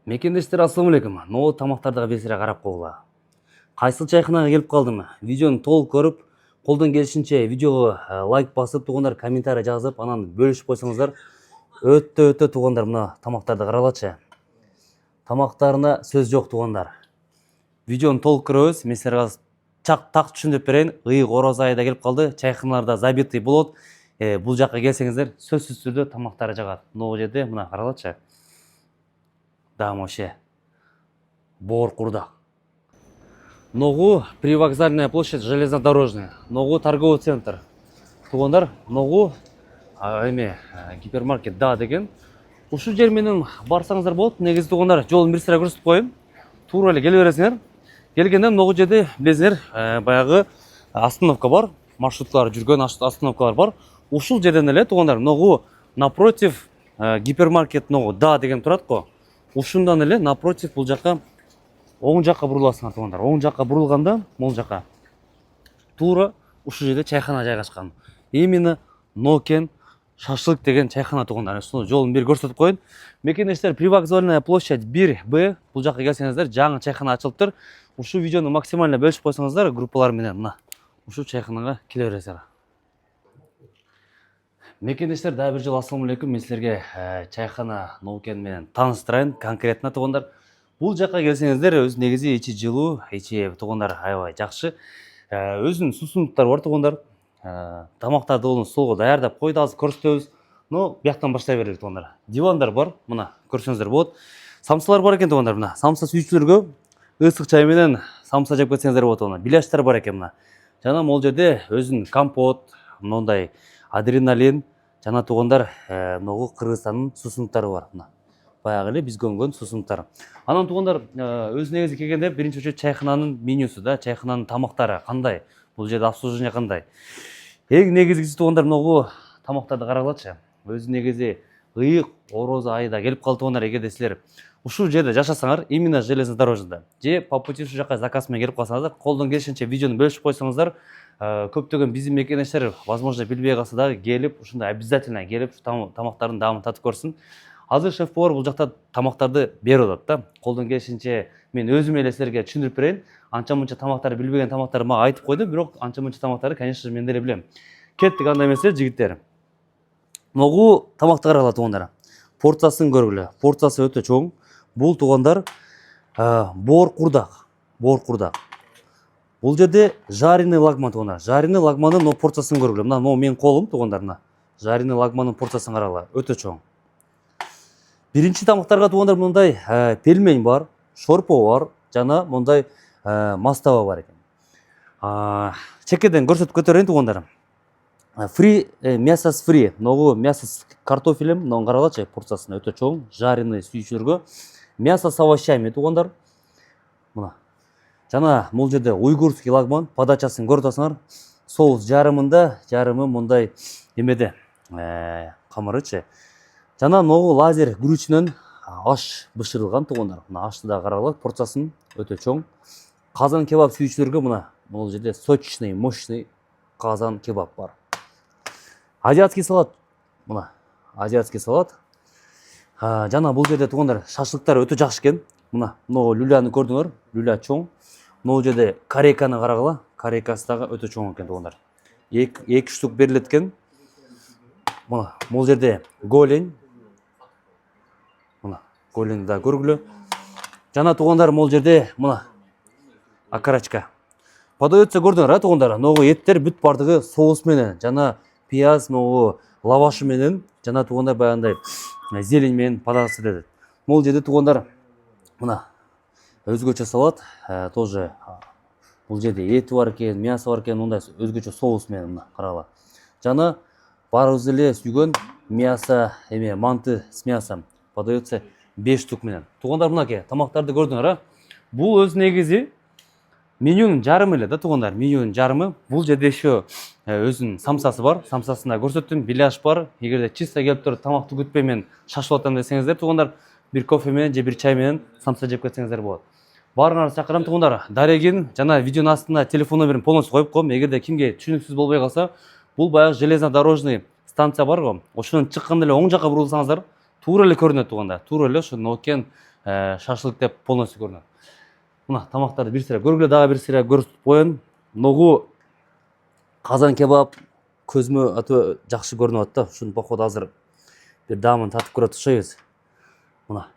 Мекендештер, ассаламу алейкум. Но тамақтардыға бесіре қарап қоғыла. Қайсыл чайханаға келіп қалдым. Видеоны толық көріп, қолдан келішінше видеоға лайк басып, туғандар комментарий жазып, анан бөлішіп қойсаңыздар, өтті туғандар мына тамақтарды қаралатшы. Тамақтарына сөз жоқ туғандар. Видеоны толық көріңіз, мен сіздерге тақ түсіндіріп берейін. Иық ораза айда келіп қалды. Чайханаларда забитый болады. Бұл жаққа келсеңіздер, сөзсіз түрде тамақтары жағады. Мына жерде мына қаралатшы. Дамоше. Бор курдак. Ногу привокзальная площадь железнодорожная. Ногу торговый центр. Туғандар, ногу гипермаркет да деген. Ушу жер менен барсаңыздар болот. Негизи туғандар, жолун бир сыра көрсөтүп коеюн. Туура эле келе бересиңер. Келгенде ногу жерде билесиңер, баягы остановка бар. Маршрутлар жүргөн остановкалар бар. Ушул жерден эле туғандар, ногу напротив гипермаркет ногу да деген турат го. Ушундан эле напротив бул жакка оң жакка буруласыңар туғандар. Оң жакка бурулганда, мол жакка туура ушул жерде чайхана жайгашкан. Именно Нокен шашлык деген чайхана туғандар. Ушуну жолун бир көрсөтүп коеюн. Мекендештер, привокзальная площадь 1Б. Бул жакка келсеңиздер, жаңы чайхана ачылыптыр. Ушул видеону максимально бөлүшүп койсоңуздар, группалар менен мына ушул чайханага келе бересиңер. Мекендештер, да бир жолу ассаламу алейкум. Мен силерге чайхана Нокен менен тааныштырайын, конкретно туғандар. Бул жакка келсеңиздер, өз негизи ичи жылуу, ичи туғандар аябай жакшы. Өзүнүн суусундуктары бар туғандар. Тамактарды оны столго даярдап койду, азыр көрсөтөбүз. Но бияктан баштай берели туғандар. Дивандар бар, мына көрсөңүздөр болот. Самсалар бар экен туғандар, мына самса сүйүүчүлөргө ысык чай менен самса жеп кетсеңиздер болот. Мына биляштар бар экен мына. Жана могул жерде өзүнүн компот, мындай адреналин, жана туғандар ногу Кыргызстандын суусундуктары бар. Мына баягы эле биз көнгөн суусундуктар. Анан туғандар, өз негизи келгенде биринчи очередь чайхананын менюсу да, чайхананын тамактары кандай, бул жерде обслуживание кандай. Эң негизгиси туғандар, ногу тамактарды карагылачы. Өз негизи ыйык орозо айда келип калды туғандар. Эгерде силер ушул жерде жашасаңар, именно железнодорожныйда же по пути ушул жакка заказ менен келип калсаңыздар, колдон келишинче видеону бөлүшүп койсоңуздар, көптөгөн биздин мекендештер возможно билбей калса дагы келип, ушундай обязательно келип тамактардын даамын татып көрсүн. Азыр шеф-повар бул жакта тамактарды берип атат да. Колдон келишинче мен өзүм эле силерге түшүндүрүп берейин. Анча-мынча тамактарды билбеген тамактарды мага айтып койду, бирок анча-мынча тамактарды, конечно, мен деле билем. Кеттик анда эмесе, жигиттер. Ногу тамакты карагыла туғандар. Порциясын көргүлө. Порциясы өтө чоң. Бул туғандар бор курдак. Бул жерде жареный лагман туғандар. Жареный лагманын порциясын көргүлө. Мына менин колум туғандар, мына жареный лагманын порциясын карагыла. Өтө чоң. Биринчи тамактарга туғандар мындай пельмень бар, шорпо бар, жана мындай мастава бар экен. Чекеден көрсөтүп көтөрөйүн туғандар. Фри, мясо с фри, ногу мясо с картофелем, но карагылачы, порциясына өтө чоң, жареный сүйүүчүлөргө. Мясо с овощами туғандар. Мына. Жана бул жерде уйгурский лагман, подачасын көрүп атасыңар. Соус жарымында, жарымы мындай эмеде, камырычы. Жана ногу лазер күрүчүнөн аш бышырылган туғандар. Мына ашты да карагыла, порциясын өтө чоң. Казан кебаб сүйүүчүлөргө мына бул жерде сочный, мощный казан кебаб бар. Азиатский салат. Мына азиатский салат. Жана бул жерде туғандар шашлыктар өтө жакшы экен. Мына люляны көрдүңөр, люля чоң. Бул жерде корейканы карагыла, корейкасы дагы өтө чоң экен туғандар. 2 штук берилет экен. Мына бул жерде голень. Мына голенди да көргүлө. Жана туғандар бул жерде мына окорочка. Подается көрдүңөр, туғандар. Ногу еттер бүт бардыгы соус менен, жана пияз, ногу лавашы менен, жана туғандар баягындай зелень менен податься дедет. Бул жерде туғандар мына өзгөчө салат, тоже бул жерде эти бар экен, мясо бар экен, мындай өзгөчө соус менен мына карагыла. Жана баарыбыз эле сүйгөн мясо, манты с мясом подается 5 штук менен. Туғандар мынакей тамактарды көрдүңөр, бул өз негизи менюнун жарымы эле да туғандар, менюнун жарымы. Бул жерде еще өзүнүн самсасы бар, самсасында көрсөттүм, биляш бар. Эгерде чисто келип туруп тамакты күтпөй мен шашып атам десеңиздер туғандар, бир кофе менен же бир чай менен самса жеп кетсеңиздер болот. Баарыңарды чакырам туғандар. Дарегин жана видеонун астына телефон номерин полностью коюп коем. Эгерде кимге түшүнүксүз болбой калса, бул баягы железнодорожный станция бар го. Ошонун чыкканда эле оң жакка бурулсаңыздар, туура эле көрүнөт туғандар. Туура эле ошо Нокен шашлык деп полностью көрінеді. Мына тамақтарды бір сірә көргіле, дағы бір сірә көрсетіп қойын. Ноғу қазан кебап көзіме жақсы көрініп атты. Шunu походу азыр bir damını tatıp көріп тұшайыз. Мына